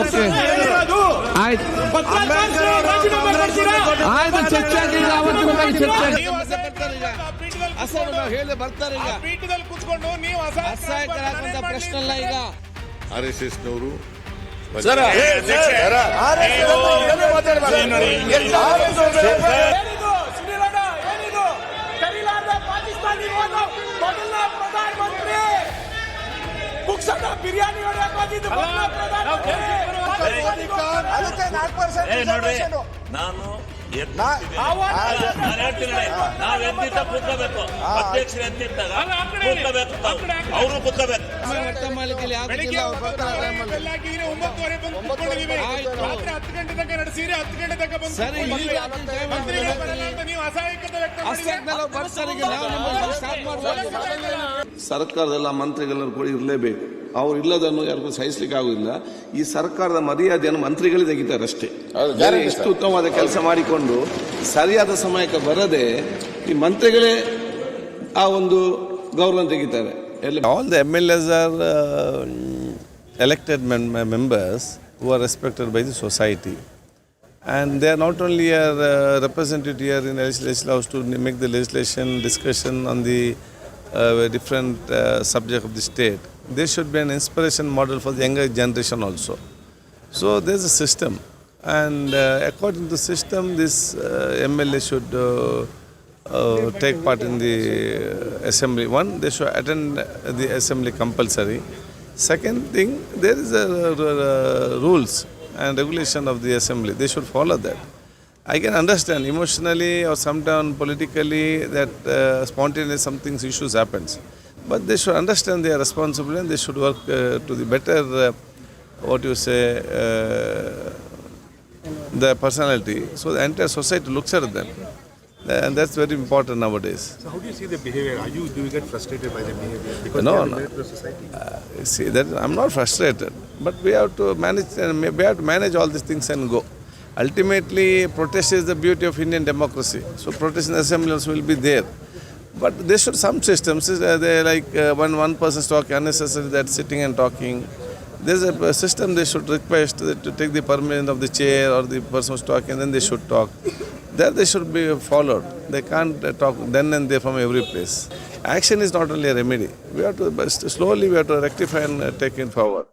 Okay ಆಯ್ತು ಆಯ್ತು ಚರ್ಚೆ ಆಗಿದೆ ಅವತ್ತಿನ ಬಗ್ಗೆ ಚರ್ಚೆ ಹೇಳಿ ಬರ್ತಾರೆ ಈಗ ಪೀಠದಲ್ಲಿ ಕೂತ್ಕೊಂಡು ನೀವು ಅಸಹಾಯಕರ ಪ್ರಶ್ನೆ ಅಲ್ಲ ಈಗ RSSನವರು ಬಿರಿಯಾನಿ ನಾನು ನಾವ್ ಎದ್ದಿದ್ದ ಕೂತ್ಕೋಬೇಕು, ಅಧ್ಯಕ್ಷರು ಎದ್ದಿದ್ದಾಗ ಕೂತ್ಕೋಬೇಕು, ಅವರು ಕೂತ್ಕೋಬೇಕು. ಅರ್ಥ ಮಾಡ್ಲಿಕ್ಕೆ ಬೆಳಿಗ್ಗೆ 9:30 ಬಂದು ಕೂತ್ಕೊಂಡಿದ್ದೀವಿ. ರಾತ್ರಿ 10 ಗಂಟೆ ತನಕ ನಡೆಸಿರಿ, 10 ಗಂಟೆ ತನಕ ಬಂದು ಸರಿ ಮಂತ್ರಿಗಳು ಬರಲ್ಲ ಅಂತ ನೀವು ಅಸಹಾಯಕತೆ ಸರ್ಕಾರದಲ್ಲ ಮಂತ್ರಿಗಳನ್ನು ಕೂಡ ಇರಲೇಬೇಕು. ಅವ್ರು ಇಲ್ಲದನ್ನು ಯಾರಿಗೂ ಸಹಿಸಲಿಕ್ಕೆ ಆಗುದಿಲ್ಲ. ಈ ಸರ್ಕಾರದ ಮರ್ಯಾದೆಯನ್ನು ಮಂತ್ರಿಗಳೇ ತೆಗಿತಾರೆ ಅಷ್ಟೇ. ಎಷ್ಟು ಉತ್ತಮವಾದ ಕೆಲಸ ಮಾಡಿಕೊಂಡು ಸರಿಯಾದ ಸಮಯಕ್ಕೆ ಬರದೆ ಈ ಮಂತ್ರಿಗಳೇ ಆ ಒಂದು ಗೌರವ ತೆಗಿತಾರೆ. All the MLAs are elected members who are respected by the society, and they are not only represented here in the legislative house to make the legislation discussion on the different subject of the state. They should be an inspiration model for the younger generation also. So there is a system, and according to the system, this MLA should take part in the assembly. One, they should attend the assembly compulsory. Second thing, there is a rules and regulation of the assembly. They should follow that. I can understand emotionally or sometimes politically that spontaneous something issues happens, but they should understand their responsibility and they should work to the better the personality, so the entire society looks at them, and that's very important nowadays. So how do you see the behavior? Do you get frustrated by the behavior? Because No. The society. See, that I'm not frustrated, but we have to manage all these things and go. Ultimately, protest is the beauty of Indian democracy. So protest in assemblies will be there. But there should some systems, they like when one person is talking unnecessary, that's sitting and talking. There's a system they should request to take the permission of the chair or the person who's talking, then they should talk. That they should be followed. They can't talk then and there from every place. Action is not only a remedy. We have to slowly rectify and take it forward.